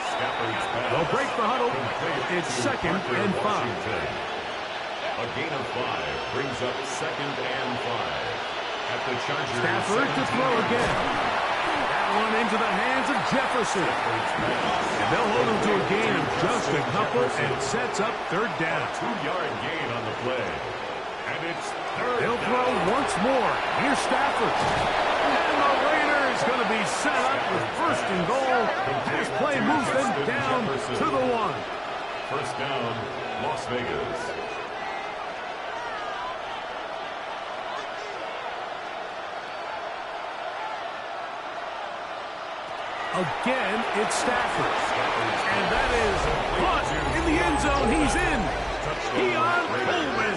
Stafford's pass. They'll break the huddle. It's 2nd and 5. A gain of 5 brings up 2nd and 5. At the Chargers. Stafford to throw again. That one into the hands of Jefferson. And they'll hold him to a gain of just a couple, and it sets up 3rd down. 2-yard gain on the play. And it's 3rd They'll down. throw once more. Here's Stafford. And the Raiders going to be set up with 1st and goal. This play moves them down to the 1. First down, Las Vegas. Again, it's Stafford. And that is caught in the end zone. He's in. Keon Coleman.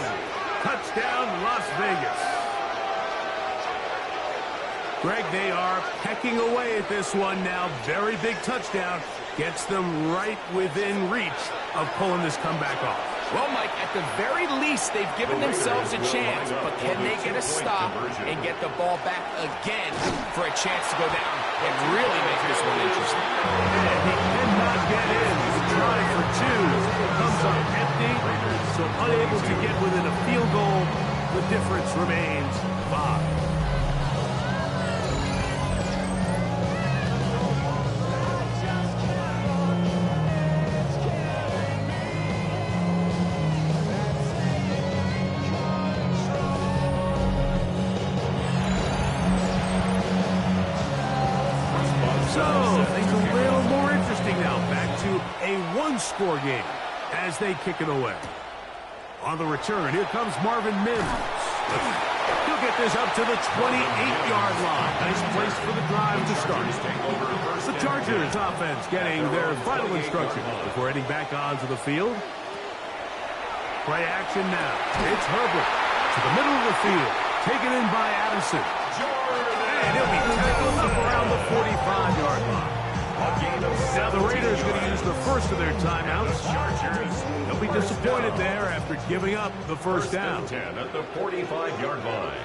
Touchdown, Las Vegas. Greg, they are pecking away at this one now. Very big touchdown. Gets them right within reach of pulling this comeback off. Well, Mike, at the very least, they've given themselves a chance, but can they get a stop and get the ball back again for a chance to go down and really make this one interesting? And he cannot get in. He's trying for 2. Comes up empty, so unable to get within a field goal. The difference remains 5. Score game as they kick it away. On the return, here comes Marvin Mims. He'll get this up to the 28-yard line. Nice place for the drive to start. The Chargers offense getting their final instructions before heading back onto the field. Play action now. It's Herbert to the middle of the field. Taken in by Addison. And he'll be tackled up around the 45-yard line. Now the Raiders are going to use the first of their timeouts. They'll be disappointed there after giving up the first down. 10 at the 45-yard line.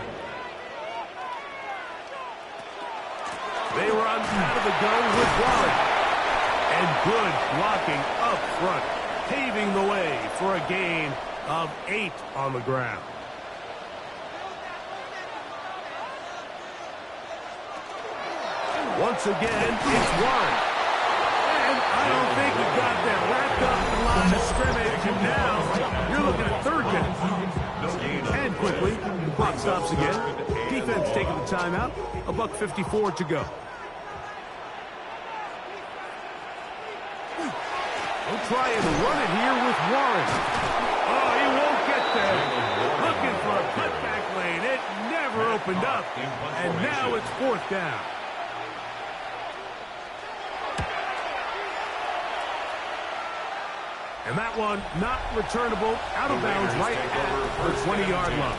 They were on out of the gun with Warren. And good blocking up front, paving the way for a gain of 8 on the ground. Once again, it's Warren. And I don't think we got that wrapped up in the line of scrimmage. And now you're looking at 3rd down. And quickly, the clock stops again. Defense taking the timeout. $1:54 to go. We'll try and run it here with Warren. Oh, he won't get there. Looking for a cutback lane. It never opened up. And now it's 4th down. And that one not returnable, out of bounds right at the 20-yard line.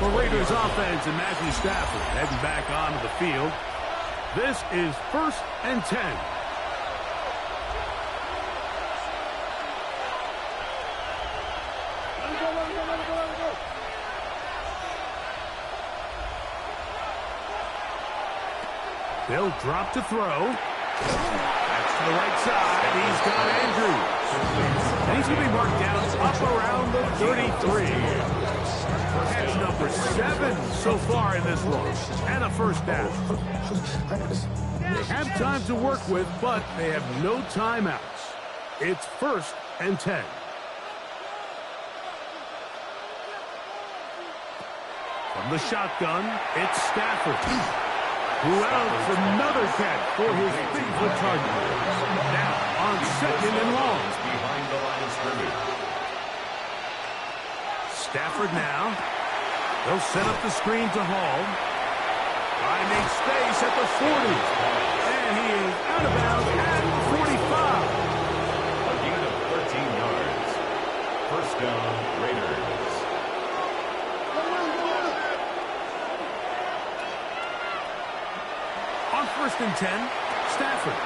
The Raiders offense and Matthew Stafford heading back onto the field. This is 1st and 10. They'll drop to throw. That's to the right side. He's got Andrews. And he's going to be marked down up around the 33. Catch number 7 so far in this one. And a first down. They have time to work with, but they have no timeouts. It's 1st and 10. From the shotgun, it's Stafford. Who else? Another catch for his big-foot target. Now on 2nd and long. Behind the line of scrimmage. Stafford now. They'll set up the screen to Hall. Finding space at the 40. And he is out of bounds at the 45. A gain of 13 yards. First down, Raiders. On 1st and 10, Stafford.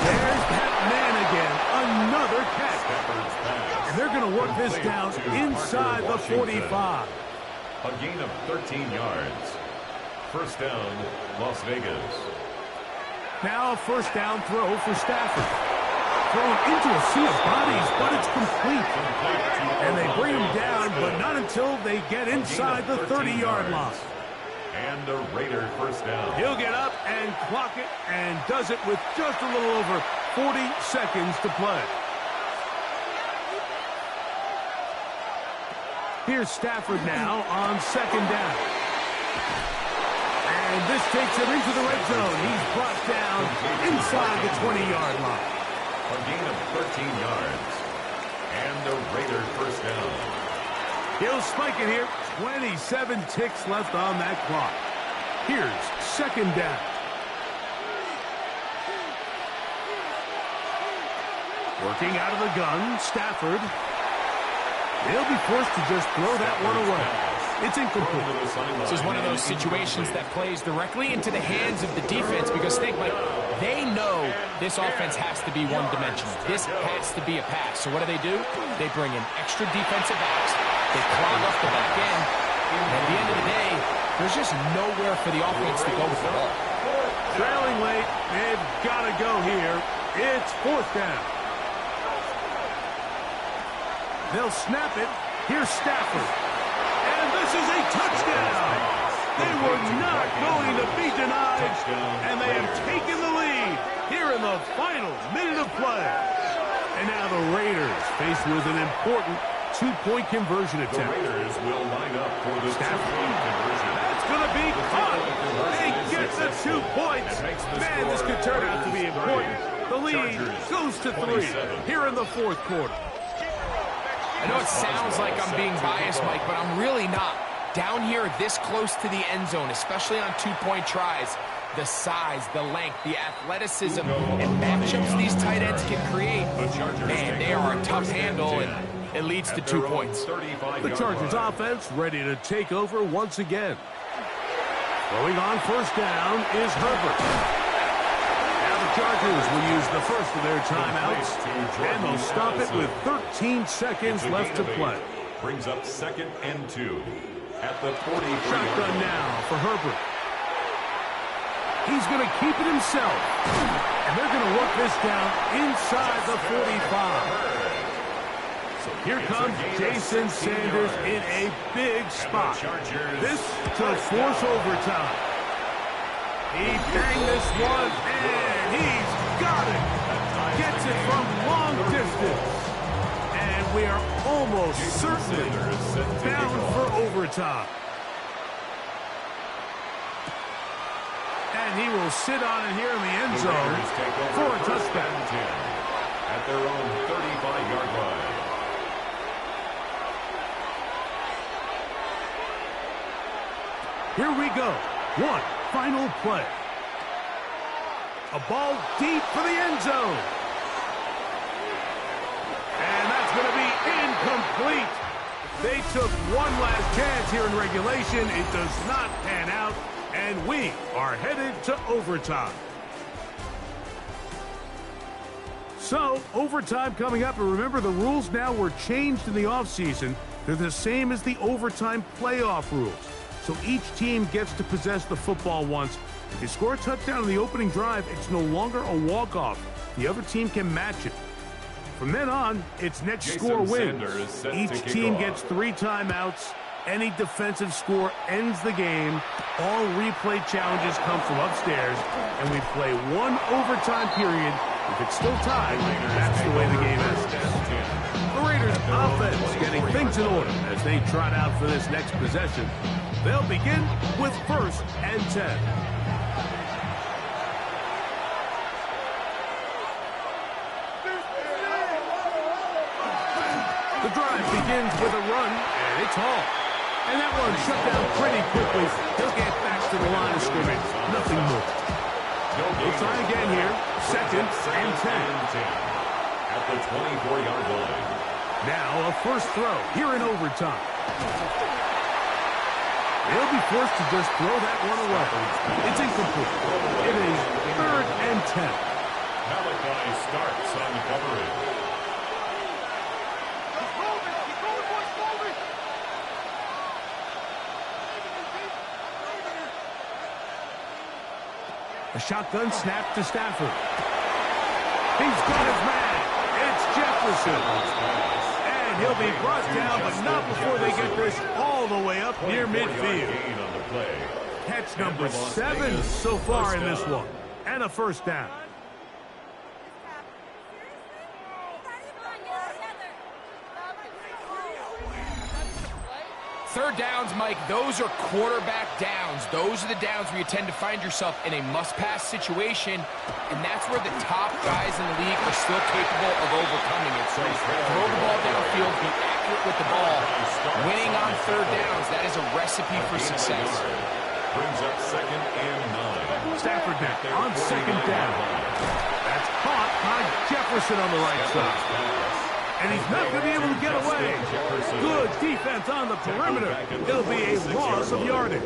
There's that man again. Another catch. Stafford's pass. And they're going to work this down inside the 45. A gain of 13 yards. First down, Las Vegas. Now a first down throw for Stafford. Thrown into a sea of bodies, but it's complete. And they bring him down, but not until they get inside the 30-yard line. And a Raider first down. He'll get up and clock it, and does it with just a little over 40 seconds to play. Here's Stafford now on 2nd down. And this takes him into the red zone. He's brought down inside the 20-yard line. A gain of 13 yards. And a Raider first down. He'll spike it here. 27 ticks left on that clock. Here's 2nd down. Working out of the gun, Stafford. He'll be forced to just throw that one away. It's incomplete. This is one of those situations that plays directly into the hands of the defense because think, Mike, they know this offense has to be one-dimensional. This has to be a pass. So what do? They bring in extra defensive backs. They clog up the back end. And at the end of the day, there's just nowhere for the offense to go with the ball. Trailing late, they've got to go here. It's 4th down. They'll snap it. Here's Stafford. And this is a touchdown. They were not going to be denied. And they have taken the lead here in the final minute of play. And now the Raiders faced with an important 2-point conversion The attempt. Raiders will line up for the Stafford. 2-point conversion. That's going to be caught. They get the 2 points. Man, this could turn out to be important. The lead goes to 3 here in the 4th quarter. I know it sounds like I'm being biased, Mike, but I'm really not. Down here this close to the end zone, especially on 2-point tries, the size, the length, the athleticism, and matchups these tight ends can create, man, they are a tough handle, and it leads to 2 points. The Chargers offense ready to take over once again. Throwing on 1st down is Herbert. Now the Chargers will use the first of their timeouts, and they'll stop it with 13 seconds left to play. Brings up 2nd and 2 at the 43. Shotgun now for Herbert. He's going to keep it himself, and they're going to work this down inside the 45. So here comes Jason Sanders in a big spot. This to force overtime. He banged this one, and he's got it. Gets it from long distance. And we are almost certainly bound for overtime. And he will sit on it here in the end zone for a touchdown. At their own 35-yard line. Here we go. One final play. A ball deep for the end zone. And that's going to be incomplete. They took one last chance here in regulation. It does not pan out, and we are headed to overtime. So, overtime coming up, and remember the rules now were changed in the offseason. They're the same as the overtime playoff rules. So each team gets to possess the football once. If you score a touchdown in the opening drive, it's no longer a walk-off. the other team can match it. From then on, it's next Jason score wins. Sanders is set to Each kick team off. gets 3 timeouts. Any defensive score ends the game. All replay challenges come from upstairs, and we play 1 overtime period. If it's still tied, that's the way the game ends. The Raiders offense getting things in order as they trot out for this next possession. They'll begin with 1st and 10. The drive begins with a run, and it's Hall. And that one shut down pretty quickly. He'll get back to the line of scrimmage. Nothing more. We'll try again here. 2nd and 10. At the 24-yard line. Now a first throw here in overtime. They'll be forced to just throw that one away. It's incomplete. It is 3rd and 10. Malachi starts on coverage. A shotgun snap to Stafford. He's got his man. It's Jefferson. And he'll be brought down, but not before they get this all the way up near midfield. Catch number 7 so far in this one. And a first down. Third downs, Mike, those are quarterback downs. Those are the downs where you tend to find yourself in a must-pass situation, and that's where the top guys in the league are still capable of overcoming it. So throw the ball downfield, be accurate with the ball. Winning on third downs, that is a recipe for success. Brings up 2nd and 9. Stafford now on 2nd down. That's caught by Jefferson on the right side. And he's not going to be able to get away. Good defense on the perimeter. It'll be a loss of yardage.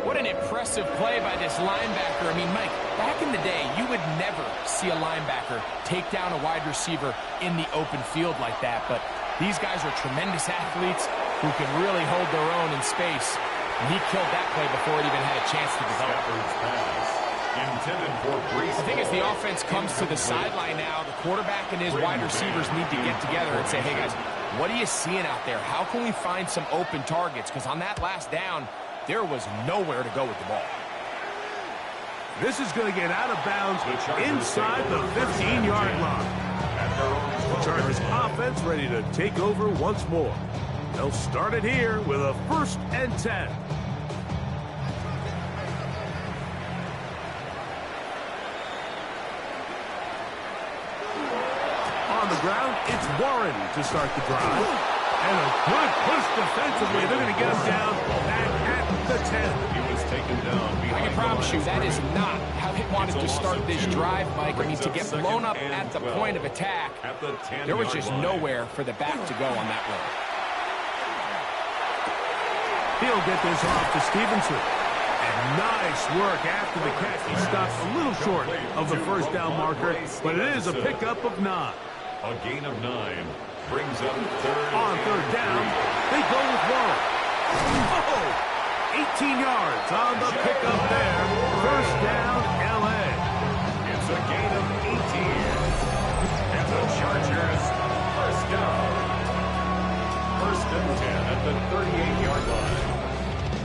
What an impressive play by this linebacker. I mean, Mike, back in the day, you would never see a linebacker take down a wide receiver in the open field like that. But these guys are tremendous athletes who can really hold their own in space. And he killed that play before it even had a chance to develop. Intended for Brees. I think as the offense comes to the sideline now, the quarterback and his wide receivers need to get together and say, hey, guys, what are you seeing out there? How can we find some open targets? Because on that last down, there was nowhere to go with the ball. This is going to get out of bounds inside the 15-yard line. The Chargers offense ready to take over once more. They'll start it here with a 1st and 10. On the ground, it's Warren to start the drive. And a good push defensively. They're going to get him down and at the 10. He was taken down. I can promise you that is not how they wanted to start this drive, Mike. I mean, to get blown up at the point of attack, there was just nowhere for the back to go on that run. He'll get this off to Stevenson. And nice work after the catch. He stops a little short of the first down marker, but it is a pickup of 9. A gain of 9 brings up 3rd. On 3rd down, they go with Warren. Oh, 18 yards on the pickup there. First down, L.A. It's a gain of 18. And the Chargers, first down. 1st and 10 at the 38-yard line.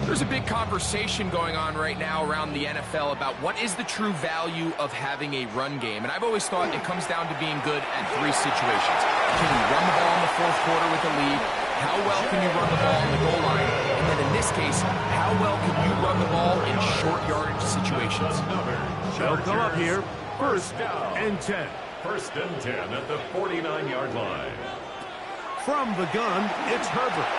There's a big conversation going on right now around the NFL about what is the true value of having a run game. And I've always thought it comes down to being good at 3 situations. Can you run the ball in the 4th quarter with the lead? How well can you run the ball on the goal line? And then in this case, how well can you run the ball in short yardage situations? They'll come up here, 1st and 10. 1st and 10 at the 49-yard line. From the gun, it's Herbert.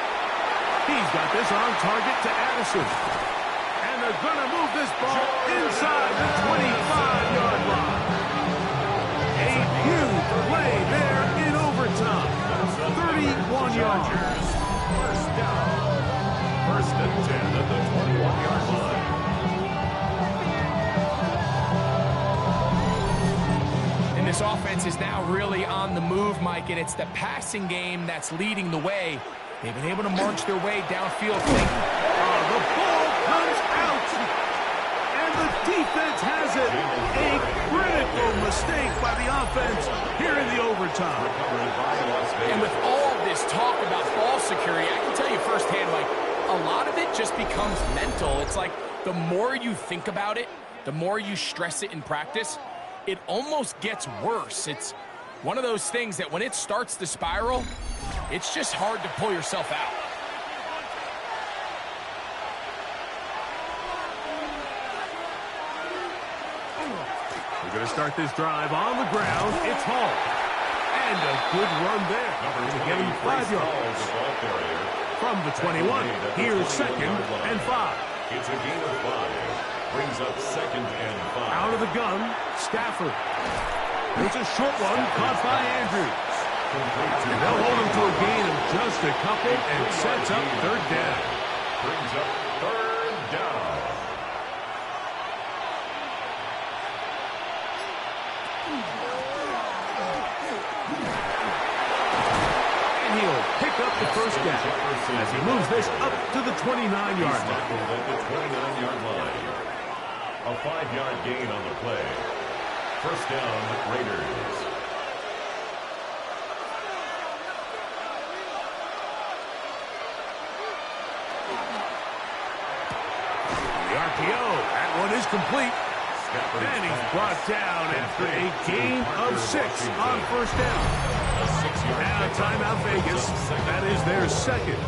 He's got this on target to Addison. And they're going to move this ball inside the 25-yard line. A huge play there in overtime. 31 yards. First down. 1st and 10 at the 21-yard line. And this offense is now really on the move, Mike, and it's the passing game that's leading the way. They've been able to march their way downfield. The ball comes out. And the defense has it. A critical mistake by the offense here in the overtime. And with all this talk about ball security, I can tell you firsthand, like, a lot of it just becomes mental. It's like the more you think about it, the more you stress it in practice, it almost gets worse. It's one of those things that when it starts to spiral, it's just hard to pull yourself out. We're going to start this drive on the ground. It's Hall. And a good run there. Going to get him 5 yards. From the 21, here's 2nd and 5. It's a gain of 5. Brings up 2nd and 5. Out of the gun, Stafford. It's a short one, caught by Andrews. They'll hold him to a gain of just a couple and sets up 3rd down. Brings up 3rd down. And he'll pick up the 1st down as he moves this up to the 29-yard line. At the 29-yard line. A 5-yard gain on the play. 1st down, Raiders. The RPO, that one is complete. And he's brought down after a gain of 6 on 1st down. Now timeout Vegas. That is their 2nd.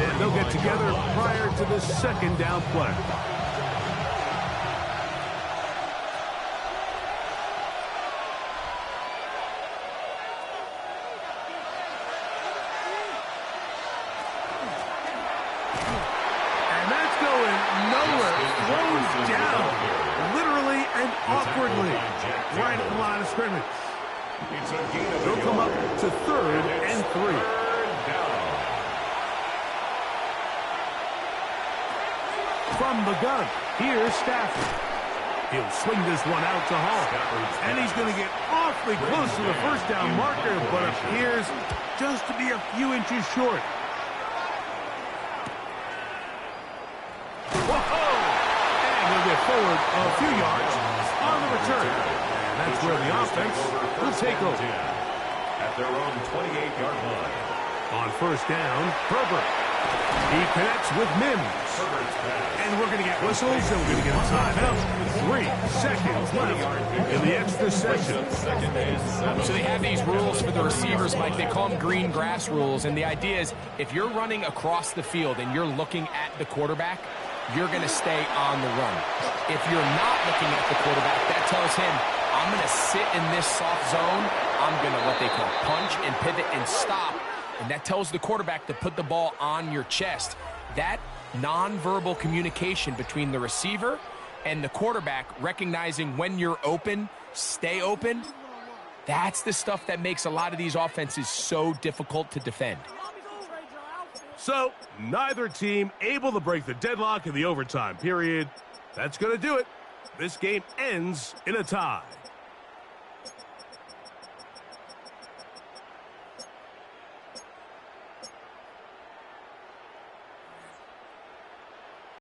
And they'll get together prior to the 2nd down play. Awkwardly, right at the line of scrimmage. They'll come up to 3rd and 3. From the gun, here's Stafford. He'll swing this one out to Hall. And he's going to get awfully close to the 1st down marker, but appears just to be a few inches short. Whoa! And he'll get forward a few yards on the return. And that's where the offense will take over. At their own 28-yard line. On 1st down, Herbert. He connects with Mims. And we're going to get whistles, and we're going to get a timeout. 3 seconds left in the extra session. So they have these rules for the receivers, Mike. They call them green grass rules. And the idea is if you're running across the field and you're looking at the quarterback, you're going to stay on the run. If you're not looking at the quarterback, that tells him, I'm going to sit in this soft zone. I'm going to what they call punch and pivot and stop. And that tells the quarterback to put the ball on your chest. That nonverbal communication between the receiver and the quarterback, recognizing when you're open, stay open, that's the stuff that makes a lot of these offenses so difficult to defend. So, neither team able to break the deadlock in the overtime period. That's going to do it. This game ends in a tie.